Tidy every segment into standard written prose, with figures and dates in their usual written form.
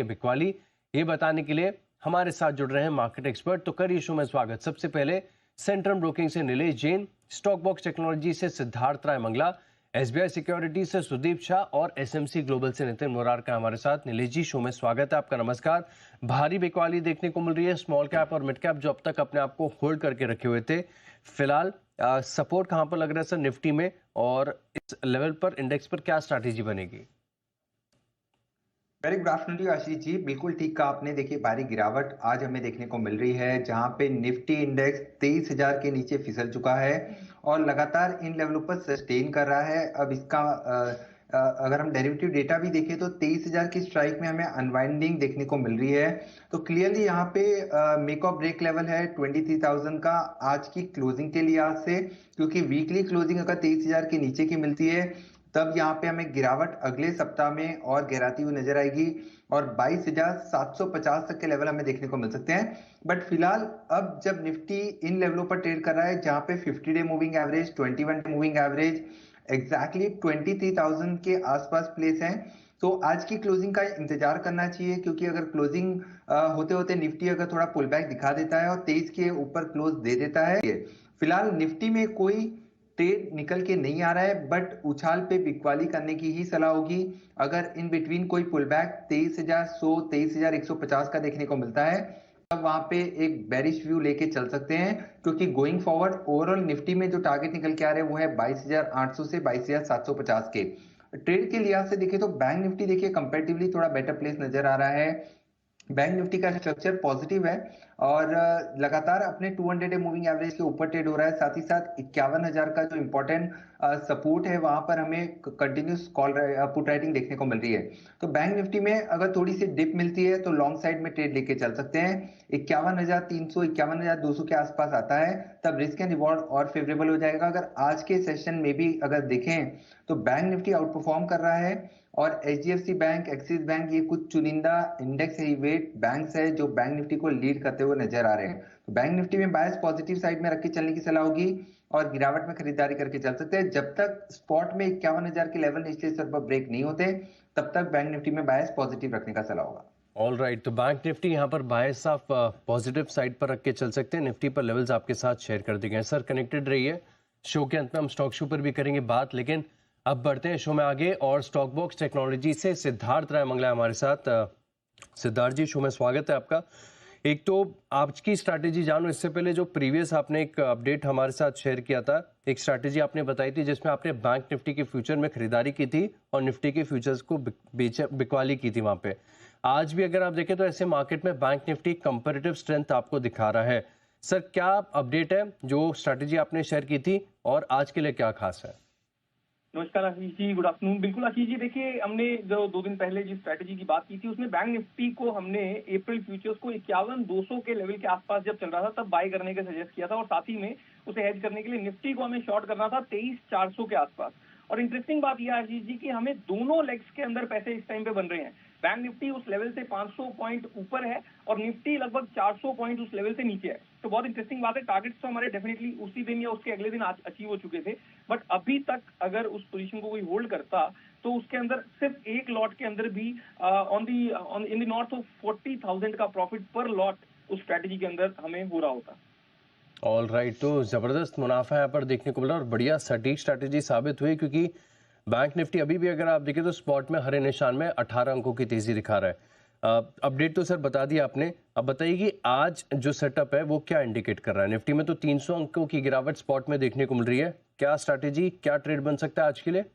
बिकवाली। ये बताने के लिए हमारे साथ जुड़ रहे हैं मार्केट एक्सपर्ट। तो करिए शो में स्वागत। सबसे पहले सेंट्रम ब्रोकिंग से Nilesh Jain, stock box technology से सिद्धार्थ राय मंगला, एसबीआई सिक्योरिटी से सुदीप शाह और एसएमसी ग्लोबल से नितिन मोरार का हमारे साथ। नीलेश जी, शो में स्वागत है आपका। नमस्कार। भारी बिकवाली देखने को मिल रही है स्मॉल कैप और मिड कैप जो अब तक अपने आप को होल्ड करके रखे हुए थे। फिलहाल सपोर्ट कहां पर लग रहा है सर निफ्टी में, और इस लेवल पर इंडेक्स पर क्या स्ट्रैटेजी बनेगी? Very good afternoon Ashish ji, बिल्कुल ठीक कहा आपने। देखिए, भारी गिरावट आज हमें देखने को मिल रही है, जहां पे निफ्टी इंडेक्स 23,000 के नीचे फिसल चुका है और लगातार इन लेवलों पर सस्टेन कर रहा है। अब इसका अगर हम डेरिवेटिव डेटा भी देखें तो 23,000 की स्ट्राइक में हमें अनवाइंडिंग देखने को मिल रही है। तो क्लियरली यहाँ पे मेक और ब्रेक लेवल है 23,000 का आज की क्लोजिंग के लिहाज से, क्योंकि वीकली क्लोजिंग अगर 23,000 के नीचे की मिलती है तब यहाँ पे हमें गिरावट अगले सप्ताह में और गिराती हुई नजर आएगी और 22,750 तक के लेवल हमें देखने को मिल सकते हैं। बट फिलहाल अब जब निफ्टी इन लेवलों पर ट्रेड कर रहा है, जहां पे 50 day moving average, 21 day moving average exactly 23,000 के आसपास प्लेस है, तो आज की क्लोजिंग का इंतजार करना चाहिए। क्योंकि अगर क्लोजिंग होते होते निफ्टी अगर थोड़ा पुल बैक दिखा देता है और 23 के ऊपर क्लोज दे देता है, फिलहाल निफ्टी में कोई ट्रेड निकल के नहीं आ रहा है, बट उछाल पे बिकवाली करने की ही सलाह होगी। अगर इन बिटवीन कोई पुल बैक 23,100 23,150 का देखने को मिलता है, तब वहां पे एक बेरिश व्यू लेके चल सकते हैं। क्योंकि गोइंग फॉरवर्ड ओवरऑल निफ्टी में जो टारगेट निकल के आ रहे हैं वो है 22,800 से 22,750 के। ट्रेड के लिहाज से देखे तो बैंक निफ्टी देखिए कंपेरेटिवली थोड़ा बेटर प्लेस नजर आ रहा है। बैंक निफ्टी का स्ट्रक्चर पॉजिटिव है और लगातार अपने 200 डे मूविंग एवरेज के ऊपर ट्रेड हो रहा है। साथ ही साथ 51,000 का जो इंपॉर्टेंट सपोर्ट है, वहां पर हमें कंटिन्यूस कॉल पुट राइटिंग देखने को मिल रही है। तो बैंक निफ्टी में अगर थोड़ी सी डिप मिलती है तो लॉन्ग साइड में ट्रेड लेके चल सकते हैं। 51,300 51,200 के आसपास आता है, तब रिस्क एंड रिवॉर्ड और फेवरेबल हो जाएगा। अगर आज के सेशन में भी अगर देखें तो बैंक निफ्टी आउट परफॉर्म कर रहा है और एचडीएफसी बैंक, एक्सिस बैंक, ये कुछ चुनिंदा इंडेक्स हेवीवेट बैंक्स है जो बैंक निफ्टी को लीड करते हुए नजर आ रहे हैं। तो बैंक निफ्टी में बायस पॉजिटिव साइड में रख के चलने की सलाह होगी और गिरावट में खरीदारी करके चल सकते हैं। जब तक स्पॉट में 51,000 के लेवल निचले स्तर पर ब्रेक नहीं होते, तब तक बैंक निफ्टी में बायस पॉजिटिव रखने का सलाह होगा। ऑल राइट, तो बैंक निफ्टी यहाँ पर बायस आप पॉजिटिव साइड पर रख के चल सकते हैं। निफ्टी पर लेवल्स आपके साथ शेयर कर दिए गए। सर कनेक्टेड रहिए, शो के अंत में हम स्टॉक शो पर भी करेंगे बात, लेकिन अब बढ़ते हैं शो में आगे और स्टॉक बॉक्स टेक्नोलॉजी से सिद्धार्थ राय मंगला हमारे साथ। सिद्धार्थ जी, शो में स्वागत है आपका। एक तो आज की स्ट्रैटेजी जानो, इससे पहले जो प्रीवियस आपने एक अपडेट हमारे साथ शेयर किया था, एक स्ट्रैटेजी आपने बताई थी जिसमें आपने बैंक निफ्टी के फ्यूचर में खरीदारी की थी और निफ्टी के फ्यूचर्स को बिकवाली की थी वहां पे। आज भी अगर आप देखें तो ऐसे मार्केट में बैंक निफ्टी कंपैरेटिव स्ट्रेंथ आपको दिखा रहा है। सर क्या अपडेट है जो स्ट्रैटेजी आपने शेयर की थी और आज के लिए क्या खास है? नमस्कार आशीष जी, गुड आफ्टरनून। बिल्कुल आशीष जी, देखिए हमने जो 2 दिन पहले जिस स्ट्रैटेजी की बात की थी उसमें बैंक निफ्टी को हमने अप्रैल फ्यूचर्स को 51,200 के लेवल के आसपास जब चल रहा था तब बाय करने का सजेस्ट किया था और साथ ही में उसे हेज करने के लिए निफ्टी को हमें शॉर्ट करना था 23,400 के आसपास। और इंटरेस्टिंग बात यह आशीष जी कि हमें दोनों लेग्स के अंदर पैसे इस टाइम पे बन रहे हैं। बैंक निफ्टी उस लेवल से 500 पॉइंट ऊपर है और निफ्टी लगभग 400 पॉइंट उस लेवल से नीचे है। तो बहुत इंटरेस्टिंग बात है। टारगेट्स तो हमारे डेफिनेटली उसी दिन या उसके अगले दिन अचीव हो चुके थे, बट अभी तक अगर उस पोजीशन को कोई होल्ड करता तो उसके अंदर सिर्फ एक लॉट के अंदर भी इन द नॉर्थ ऑफ 40,000 का प्रॉफिट पर लॉट उस स्ट्रैटेजी के अंदर हमें हो रहा होता। ऑल राइट, तो जबरदस्त मुनाफा यहाँ पर देखने को मिला और बढ़िया सटीक स्ट्रैटेजी साबित हुई, क्योंकि बैंक निफ्टी अभी भी अगर आप देखें तो स्पॉट में हरे निशान में 18 अंकों की तेजी दिखा रहा है। अपडेट तो सर बता दिया आपने, अब बताइए कि आज जो सेटअप है वो क्या इंडिकेट कर रहा है? निफ्टी में तो 300 अंकों की गिरावट स्पॉट में देखने को मिल रही है। क्या स्ट्रैटेजी, क्या ट्रेड बन सकता है आज के लिए?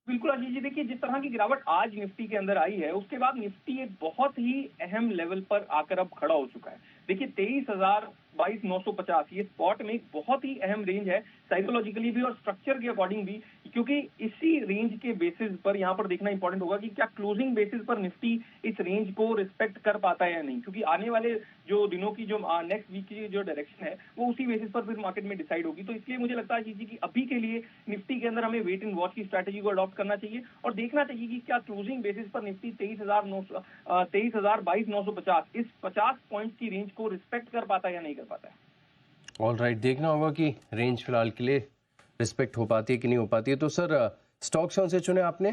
बिल्कुल आशीष जी, देखिए जिस तरह की गिरावट आज निफ्टी के अंदर आई है उसके बाद निफ्टी एक बहुत ही अहम लेवल पर आकर अब खड़ा हो चुका है। देखिए 23,22,950 ये स्पॉट में एक बहुत ही अहम रेंज है, साइकोलॉजिकली भी और स्ट्रक्चर के अकॉर्डिंग भी, क्योंकि इसी रेंज के बेसिस पर यहाँ पर देखना इंपॉर्टेंट होगा कि क्या क्लोजिंग बेसिस पर निफ्टी इस रेंज को रिस्पेक्ट कर पाता है या नहीं, क्योंकि आने वाले जो दिनों की जो नेक्स्ट वीक की जो डायरेक्शन है वो उसी बेसिस पर फिर मार्केट में डिसाइड होगी। तो इसलिए मुझे लगता है कि अभी के लिए निफ्टी के अंदर हमें वेट एंड वॉच की स्ट्रैटेजी को अडॉप्ट करना चाहिए और देखना चाहिए कि क्या क्लोजिंग बेसिस पर निफ्टी 22,950 इस 50 पॉइंट की रेंज को रिस्पेक्ट कर पाता है या नहीं कर पाता है। ऑल राइट, देखना होगा कि रेंज फिलहाल के लिए रिस्पेक्ट हो पाती है कि नहीं हो पाती है। तो सर स्टॉक्स कौन से चुने आपने?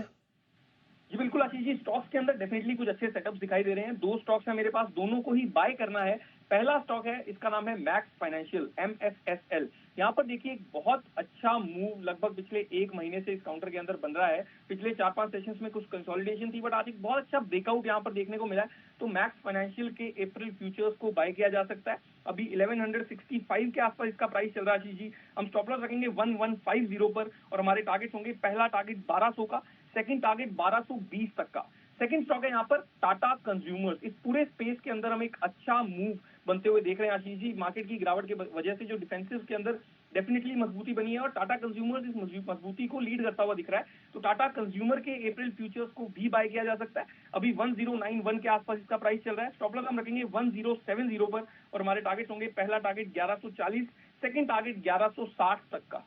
जी बिल्कुल आशीष आशीष जी, स्टॉक्स के अंदर डेफिनेटली कुछ अच्छे सेटअप्स दिखाई दे रहे हैं। दो स्टॉक्स है मेरे पास, दोनों को ही बाय करना है। पहला स्टॉक है, इसका नाम है मैक्स फाइनेंशियल, MFSL। यहाँ पर देखिए एक बहुत अच्छा मूव लगभग पिछले एक महीने से इस काउंटर के अंदर बन रहा है। पिछले 4-5 सेशंस में कुछ कंसोलिडेशन थी, बट आज एक बहुत अच्छा ब्रेकआउट यहाँ पर देखने को मिला है। तो मैक्स फाइनेंशियल के अप्रैल फ्यूचर्स को बाय किया जा सकता है। अभी 1165 के आसपास इसका प्राइस चल रहा है आशीष जी। हम स्टॉप लॉस रखेंगे 1150 पर, और हमारे टारगेट होंगे, पहला टारगेट 1200 का, सेकंड टारगेट 1220 तक का। सेकंड स्टॉक है यहाँ पर टाटा कंज्यूमर्स। इस पूरे स्पेस के अंदर हम एक अच्छा मूव बनते हुए देख रहे हैं आशीष जी। मार्केट की गिरावट के वजह से जो डिफेंसिव के अंदर डेफिनेटली मजबूती बनी है, और टाटा कंज्यूमर्स इस मजबूती को लीड करता हुआ दिख रहा है। तो टाटा कंज्यूमर के अप्रैल फ्यूचर्स को भी बाय किया जा सकता है। अभी 1091 के आसपास इसका प्राइस चल रहा है। स्टॉप लॉस हम रखेंगे 1070 पर, और हमारे टारगेट होंगे, पहला टारगेट 1140, सेकंड टारगेट 1160 तक का।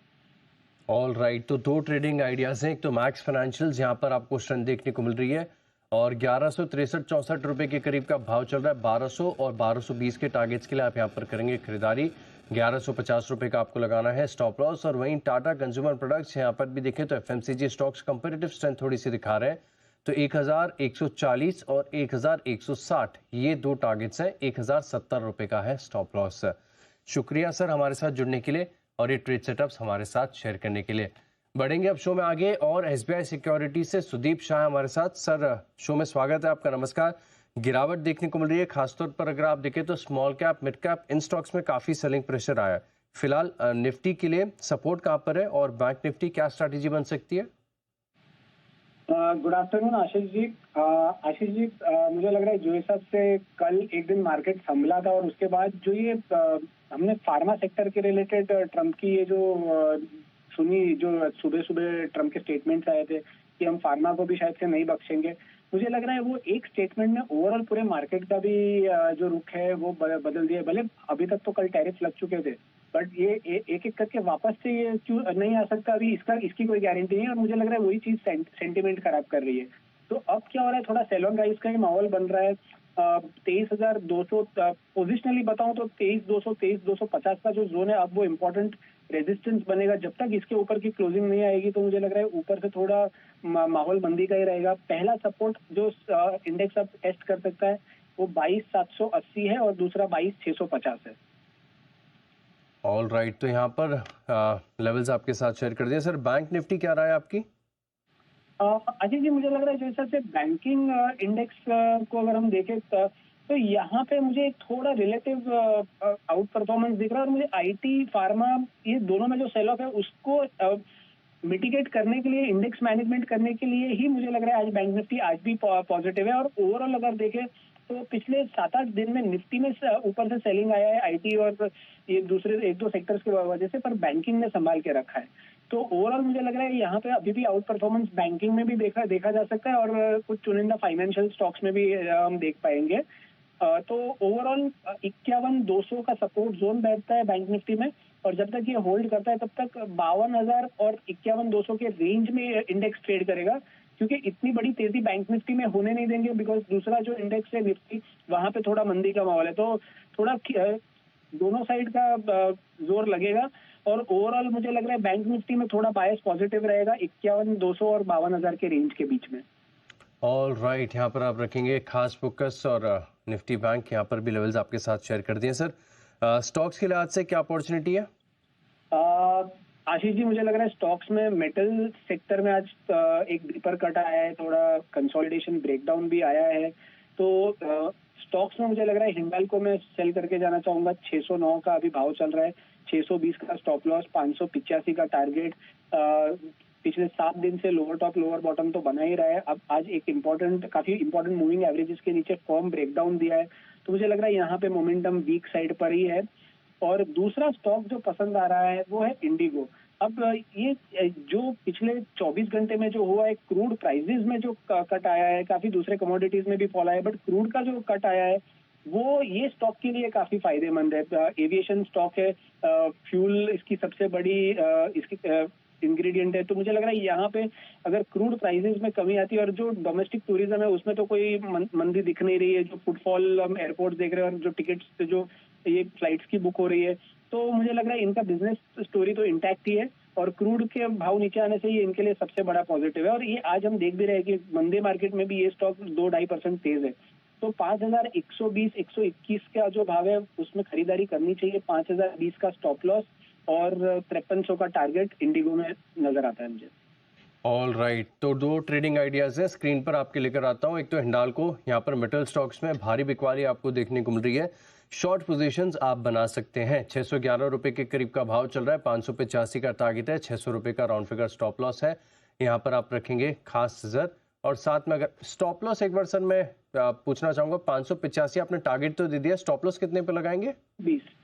ऑल राइट, तो दो ट्रेडिंग आइडियाज हैं। एक तो मैक्स फाइनेंशियल, जहां पर आपको स्ट्रेंथ देखने को मिल रही है, और 1163-64 रुपए के करीब का भाव चल रहा है। 1200 और 1220 के टारगेट्स के लिए आप यहां पर करेंगे खरीदारी। 1150 रुपए का आपको लगाना है स्टॉप लॉस। और वहीं टाटा कंज्यूमर प्रोडक्ट्स, यहाँ पर भी देखें तो FMCG स्टॉक्स कंपेरेटिव स्ट्रेंथ थोड़ी सी दिखा रहे हैं। तो 1140 और 1160 ये दो टारगेट्स हैं। 1070 रुपए का है स्टॉप लॉस। शुक्रिया सर हमारे साथ जुड़ने के लिए और ये ट्रेड सेटअप्स हमारे साथ शेयर करने के लिए। बढ़ेंगे अब शो में आगे, और SBI सिक्योरिटी से सुदीप शाह हमारे साथ। सर शो में स्वागत है आपका, नमस्कार। गिरावट देखने को मिल रही है, खासतौर पर अगर आप देखें तो स्मॉल कैप, मिड कैप, इन स्टॉक्स में काफी सेलिंग प्रेशर आया है। फिलहाल निफ्टी के लिए सपोर्ट कहां पर है, और बैंक निफ्टी क्या स्ट्रैटेजी बन सकती है? Good afternoon Ashish ji. मुझे लग रहा है जो हिसाब से कल एक दिन मार्केट संभला था, और उसके बाद जो ये हमने फार्मा सेक्टर के रिलेटेड ट्रम्प की ये जो सुनी, जो सुबह सुबह ट्रम्प के स्टेटमेंट्स आए थे कि हम फार्मा को भी शायद से नहीं बख्शेंगे, मुझे लग रहा है वो एक स्टेटमेंट ने ओवरऑल पूरे मार्केट का भी जो रुख है वो बदल दिया। भले अभी तक तो कल टैरिफ लग चुके थे, बट ये एक एक करके वापस से ये क्यों नहीं आ सकता अभी, इसकी कोई गारंटी नहीं है। और मुझे लग रहा है वही चीज सेंटिमेंट खराब कर रही है। तो अब क्या हो रहा है, थोड़ा सेल ऑन राइज का ही माहौल बन रहा है। 23,200 पोजिशनली बताऊं तो 23,200, 23,250 का जो जोन है, अब वो इम्पोर्टेंट रेजिस्टेंस बनेगा। जब तक इसके ऊपर की क्लोजिंग नहीं आएगी तो मुझे लग रहा है ऊपर से थोड़ा माहौल मंदी का ही रहेगा। पहला सपोर्ट जो इंडेक्स अब टेस्ट कर सकता है वो 22,780 है, और दूसरा 22,650 है। ऑल राइट, तो यहाँ पर लेवल्स आपके साथ शेयर कर दिए। सर बैंक निफ्टी क्या रहा है आपकी? अजय जी, मुझे लग रहा है जो हिसाब से बैंकिंग इंडेक्स को अगर हम देखें तो यहाँ पे मुझे थोड़ा रिलेटिव आउट परफॉर्मेंस दिख रहा है। और मुझे IT, फार्मा, ये दोनों में जो सेल ऑफ है उसको मिटिगेट करने के लिए, इंडेक्स मैनेजमेंट करने के लिए ही मुझे लग रहा है आज बैंक निफ्टी आज भी पॉजिटिव है। और ओवरऑल अगर देखें तो पिछले 7-8 दिन में निफ्टी में ऊपर से सेलिंग आया है IT और ये दूसरे 1-2 सेक्टर्स की वजह से, पर बैंकिंग ने संभाल के रखा है। तो ओवरऑल मुझे लग रहा है यहाँ पे अभी भी आउट परफॉर्मेंस बैंकिंग में भी देखा जा सकता है, और कुछ चुनिंदा फाइनेंशियल स्टॉक्स में भी हम देख पाएंगे। तो ओवरऑल 51,200 का सपोर्ट जोन बैठता है बैंक निफ्टी में, और जब तक ये होल्ड करता है तब तक 52,000 और 51,200 के रेंज में इंडेक्स ट्रेड करेगा, क्योंकि इतनी बड़ी तेजी बैंक निफ्टी में होने नहीं देंगे। बिकॉज दूसरा जो इंडेक्स है निफ्टी, वहां पे थोड़ा मंदी का माहौल है, तो थोड़ा दोनों साइड का जोर लगेगा। और ओवरऑल मुझे लग रहा है बैंक निफ्टी में थोड़ा बायस पॉजिटिव रहेगा 51,200 और 52,000 के रेंज के बीच में। ऑल राइट, यहाँ पर आप रखेंगे खास फोकस, और निफ्टी बैंक यहाँ पर भी लेवल्स आपके साथ शेयर कर दिए। सर स्टॉक्स के लिहाज से क्या अपॉर्चुनिटी है? आशीष जी, मुझे लग रहा है स्टॉक्स में मेटल सेक्टर में आज एक डीपर कट आया है, थोड़ा कंसोलिडेशन ब्रेकडाउन भी आया है। तो स्टॉक्स में मुझे लग रहा है हिंडाल्को में सेल करके जाना चाहूंगा। 609 का अभी भाव चल रहा है, 620 का स्टॉप लॉस, 585 का टारगेट। पिछले 7 दिन से लोअर टॉप लोअर बॉटम तो बना ही रहा है। अब आज एक काफी इंपॉर्टेंट मूविंग एवरेजेस के नीचे फॉर्म ब्रेकडाउन दिया है, तो मुझे लग रहा है यहाँ पे मोमेंटम वीक साइड पर ही है। और दूसरा स्टॉक जो पसंद आ रहा है वो है इंडिगो। अब ये जो पिछले 24 घंटे में जो हुआ है, क्रूड प्राइसेस में जो कट आया है, काफी दूसरे कमोडिटीज में भी फॉल आया है, बट क्रूड का जो कट आया है वो ये स्टॉक के लिए काफी फायदेमंद है। एविएशन स्टॉक है, फ्यूल इसकी सबसे बड़ी इसकी इंग्रेडिएंट है। तो मुझे लग रहा है यहाँ पे अगर क्रूड प्राइसेस में कमी आती है, और जो डोमेस्टिक टूरिज्म है उसमें तो कोई मंदी दिख नहीं रही है, जो फुटफॉल हम एयरपोर्ट देख रहे हैं और जो टिकट्स जो ये फ्लाइट्स की बुक हो रही है, तो मुझे लग रहा है इनका बिजनेस स्टोरी तो इंटैक्ट ही है। और क्रूड के भाव नीचे आने से ये इनके लिए सबसे बड़ा पॉजिटिव है। और ये आज हम देख भी रहे हैं कि मंदे मार्केट में भी ये स्टॉक 2-2.5% तेज है। तो 5,120-121 का जो भाव है उसमें खरीदारी करनी चाहिए। 5,020 का स्टॉप लॉस और 5300 का टारगेट इंडिगो में नजर आता है मुझे। ऑल राइट, तो दो ट्रेडिंग आइडियाज है स्क्रीन पर आपके लेकर आता हूँ। एक तो हिंडाल्को, यहाँ पर मेटल स्टॉक्स में भारी बिकवाली आपको देखने को मिल रही है। शॉर्ट पोजीशंस आप बना सकते हैं। 611 रुपए के करीब का भाव चल रहा है, 585 का टारगेट है, 600 रुपए का राउंड फिगर स्टॉप लॉस है। यहाँ पर आप रखेंगे खास नजर। और साथ में अगर स्टॉप लॉस एक बार सर मैं पूछना चाहूंगा, 585 आपने टारगेट तो दे दिया, स्टॉप लॉस कितने पे लगाएंगे?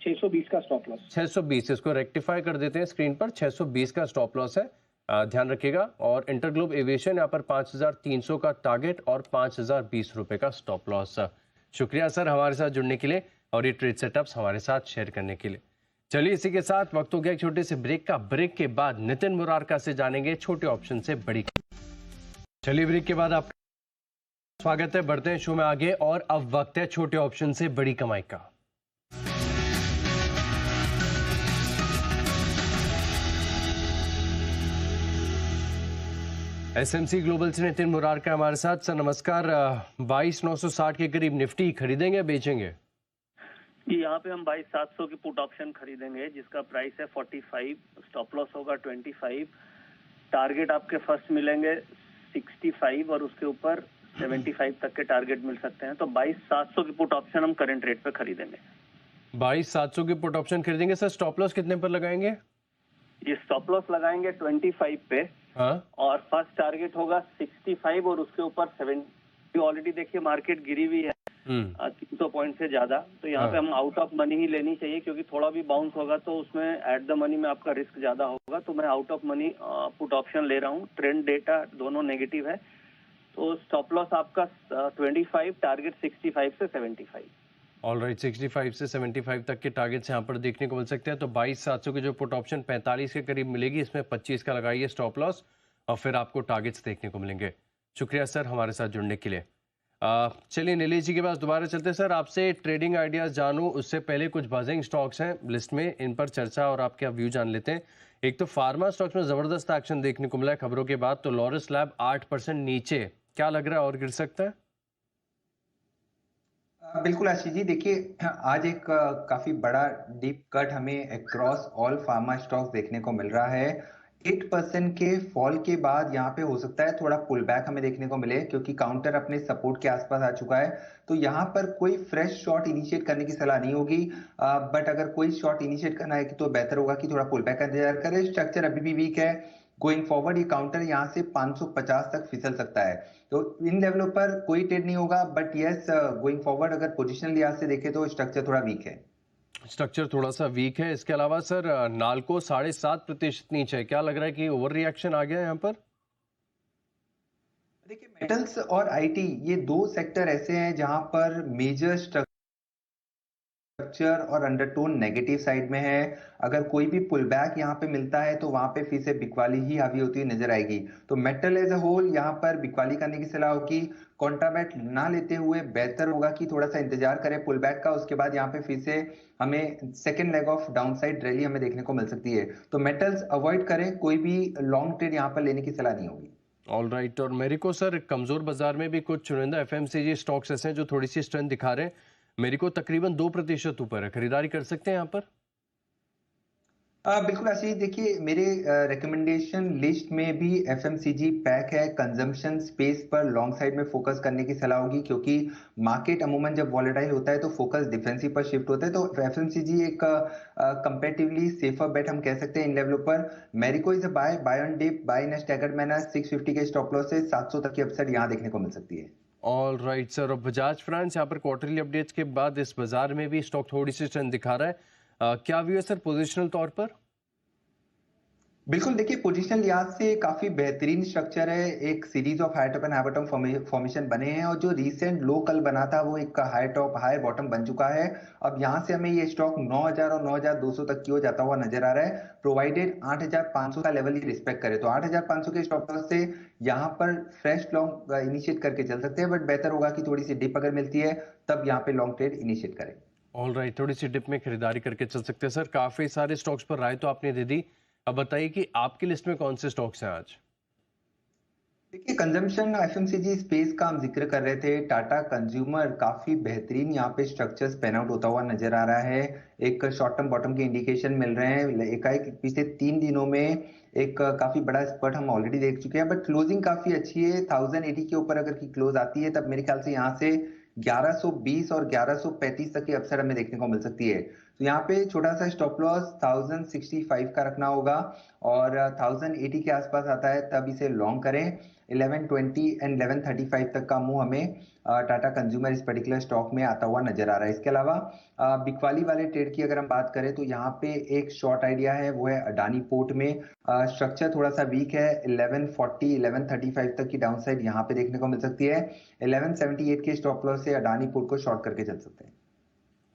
620 का स्टॉप लॉस। 620, इसको रेक्टिफाई कर देते हैं स्क्रीन पर, 620 का स्टॉप लॉस है, ध्यान रखिएगा। और इंटरग्लोब एविएशन यहाँ पर 5,300 का टारगेट और 5,020 रुपए का स्टॉप लॉस। शुक्रिया सर हमारे साथ जुड़ने के लिए और ये ट्रेड सेटअप्स हमारे साथ शेयर करने के लिए। चलिए इसी के साथ वक्त हो गया एक छोटे से ब्रेक का। ब्रेक के बाद नितिन मुरारका से जानेंगे छोटे ऑप्शन से बड़ी। चलिए ब्रेक के बाद आपका स्वागत है, बढ़ते हैं शो में आगे और अब वक्त है छोटे ऑप्शन से बड़ी कमाई का। एसएमसी ग्लोबल से नितिन मुरारका हमारे साथ। सर नमस्कार। 22,960 के करीब निफ्टी खरीदेंगे बेचेंगे? जी यहाँ पे हम 22,700 की पुट ऑप्शन खरीदेंगे जिसका प्राइस है 45, स्टॉप लॉस होगा 25, टारगेट आपके फर्स्ट मिलेंगे 65 और उसके ऊपर 75 तक के टारगेट मिल सकते हैं। तो 22,700 की पुट ऑप्शन हम करंट रेट पे खरीदेंगे। 22,700 की पुट ऑप्शन खरीदेंगे। सर स्टॉप लॉस कितने पर लगाएंगे? ये स्टॉप लॉस लगाएंगे 25 पे। हाँ, और फर्स्ट टारगेट होगा 65 और उसके ऊपर 70। ऑलरेडी देखिए मार्केट गिरी हुई है 300 पॉइंट से ज्यादा, तो यहाँ पे हम आउट ऑफ मनी ही लेनी चाहिए क्योंकि थोड़ा भी बाउंस होगा तो उसमें एट द मनी में आपका रिस्क ज्यादा होगा। तो मैं out of money put option ले रहा हूँ। ट्रेंड डेटा दोनों नेगेटिव है, तो स्टॉप लॉस आपका 25, टारगेट 65 से 75। ऑल राइट, 65 से 75 तक के टारगेट्स यहाँ पर देखने को मिल सकते हैं। तो 22,700 की जो पुट ऑप्शन 45 के करीब मिलेगी, इसमें 25 का लगाइए स्टॉप लॉस और फिर आपको टारगेट्स देखने को मिलेंगे। शुक्रिया सर हमारे साथ जुड़ने के लिए। चलिए नीलेश जी के पास दोबारा चलते हैं। सर आपसे ट्रेडिंग आइडियाज जानूं उससे पहले कुछ बजिंग स्टॉक्स हैं लिस्ट में, इन पर चर्चा और आपके व्यू जान लेते हैं। एक तो फार्मा स्टॉक्स में जबरदस्त एक्शन देखने को मिला है खबरों के बाद, तो लॉरस लैब 8% नीचे, क्या लग रहा है और गिर सकता है? बिल्कुल आशीष जी, देखिए आज एक काफी बड़ा डीप कट हमें अक्रॉस ऑल फार्मा स्टॉक्स देखने को मिल रहा है। 8% के फॉल के बाद यहाँ पे हो सकता है थोड़ा पुल बैक हमें देखने को मिले क्योंकि काउंटर अपने सपोर्ट के आसपास आ चुका है। तो यहाँ पर कोई फ्रेश शॉट इनिशिएट करने की सलाह नहीं होगी, बट अगर कोई शॉट इनिशिएट करना है तो बेहतर होगा कि थोड़ा पुल बैक का इंतजार करें। स्ट्रक्चर अभी भी वीक है, गोइंग फॉरवर्ड ये काउंटर यहाँ से 550 तक फिसल सकता है, तो इन लेवलों पर कोई ट्रेड नहीं होगा। बट यस, गोइंग फॉरवर्ड अगर पोजीशनल लिहाज से देखें तो स्ट्रक्चर थोड़ा वीक है। स्ट्रक्चर थोड़ा सा वीक है। इसके अलावा सर नाल्को 7.5% नीचे है, क्या लग रहा है कि ओवर रिएक्शन आ गया यहाँ पर? देखिए मेटल्स और आईटी ये दो सेक्टर ऐसे हैं जहां पर मेजर स्ट्रक्चर और अंडरटोन नेगेटिव साइड में है। अगर कोई भी पुल बैक यहाँ पे मिलता है तो वहां पे फिर से बिकवाली ही हावी होती हुई नजर आएगी। तो मेटल एज अ होल यहाँ पर बिकवाली करने की सलाह होगी। कॉन्ट्राबैट ना लेते हुए बेहतर होगा कि थोड़ा सा इंतजार करें पुल बैक का, उसके बाद यहाँ पे फिर से हमें second leg of downside rally हमें देखने को मिल सकती है। तो मेटल्स अवॉइड करें, कोई भी लॉन्ग ट्रेड यहाँ पर लेने की सलाह नहीं होगी। ऑल राइट, और मेरे को सर कमजोर बाजार में भी कुछ चुनिंदा एफएमसीजी स्टॉक्स ऐसे हैं जो थोड़ी सी स्ट्रेंथ दिखा रहे हैं। मेरे को तकरीबन 2% ऊपर है, खरीदारी कर सकते हैं यहाँ पर? बिल्कुल आशीष, देखिए मेरे रिकमेंडेशन लिस्ट में भी एफएमसीजी पैक है। कंजम्पशन स्पेस पर लॉन्ग साइड में फोकस करने की सलाह होगी क्योंकि मार्केट अमूमन जब वॉलेटाइल होता है तो फोकस डिफेंसिव पर शिफ्ट होता है। तो एफएमसीजी एक कंपैरेटिवली सेफर बेट हम कह सकते हैं इन लेवलों पर। Marico is a buy on dip, buy in staggered manner. 650 के स्टॉप लॉस से 700 तक की अपसाइड यहाँ देखने को मिल सकती है। ऑल राइट सर, और बजाज फाइनेंस यहाँ पर क्वार्टरली अपडेट्स के बाद इस बाजार में भी स्टॉक थोड़ी सी स्ट्रेंथ दिखा रहा है, क्या व्यू है सर पोजिशनल तौर पर? बिल्कुल, देखिए पोजीशनल लिहाज से काफी बेहतरीन स्ट्रक्चर है। एक series of high top and high bottom formation बने हैं और जो रीसेंट लो कल बना था वो एक हाई टॉप हाई बॉटम बन चुका है। अब यहाँ से हमें ये स्टॉक 9,000 और 9,200 तक की ओर जाता हुआ नजर आ रहा है, प्रोवाइडेड 8,500 का लेवल ही रिस्पेक्ट करे। तो 8,500 के स्टॉप लॉस से यहाँ पर फ्रेश लॉन्ग इनिशिएट करके चल सकते हैं, बट बेहतर होगा कि थोड़ी सी डिप अगर मिलती है तब यहाँ पे लॉन्ग ट्रेड इनिशिएट करें। ऑल राइट, थोड़ी सी डिप में खरीदारी करके चल सकते हैं सर। काफी सारे स्टॉक्स पर राय तो आपने दे दी, अब बताइए कि आपकी लिस्ट में कौन से स्टॉक्स हैं आज? देखिए, कंजम्पशन एफएमसीजी स्पेस का हम जिक्र कर रहे थे। टाटा कंज्यूमर काफी बेहतरीन यहाँ पे स्ट्रक्चर्स पैन आउट होता हुआ नजर आ रहा है। एक शॉर्ट टर्म बॉटम के इंडिकेशन मिल रहे हैं। एकाएक पिछले 3 दिनों में एक काफी बड़ा स्पर्ट हम ऑलरेडी देख चुके हैं, बट क्लोजिंग काफी अच्छी है। 1080 के ऊपर अगर की क्लोज आती है तब मेरे ख्याल से यहाँ से 1120 और 1135 तक की अपसाइड हमें देखने को मिल सकती है। तो यहाँ पे छोटा सा स्टॉप लॉस 1065 का रखना होगा, और 1080 के आसपास आता है तब इसे लॉन्ग करें। 1120 एंड 1135 तक का मूव हमें टाटा कंज्यूमर इस पर्टिकुलर स्टॉक में आता हुआ नजर आ रहा है। इसके अलावा बिकवाली वाले ट्रेड की अगर हम बात करें तो यहाँ पे एक शॉर्ट आइडिया है, वो है अडानी पोर्ट में। स्ट्रक्चर थोड़ा सा वीक है। 1140 1135 तक की डाउन साइड यहाँ पे देखने को मिल सकती है। 1178 के स्टॉप लॉस से अडानी पोर्ट को शॉर्ट करके चल सकते हैं।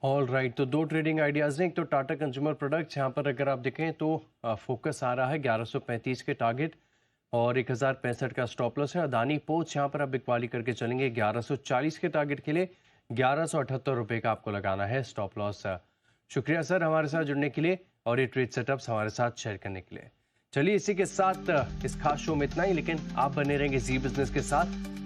ऑल राइट, तो 2 ट्रेडिंग आइडियाज हैं। एक तो टाटा कंज्यूमर प्रोडक्ट्स, यहाँ पर अगर आप देखें तो फोकस आ रहा है 1135 के टारगेट और 1065 का स्टॉप लॉस है। अदानी पोर्ट्स यहाँ पर आप बिकवाली करके चलेंगे 1140 के टारगेट के लिए 1178 रुपये का आपको लगाना है स्टॉप लॉस। शुक्रिया सर हमारे साथ जुड़ने के लिए और ये ट्रेड सेटअप्स हमारे साथ शेयर करने के लिए। चलिए इसी के साथ इस खास शो में इतना ही, लेकिन आप बने रहेंगे जी बिजनेस के साथ।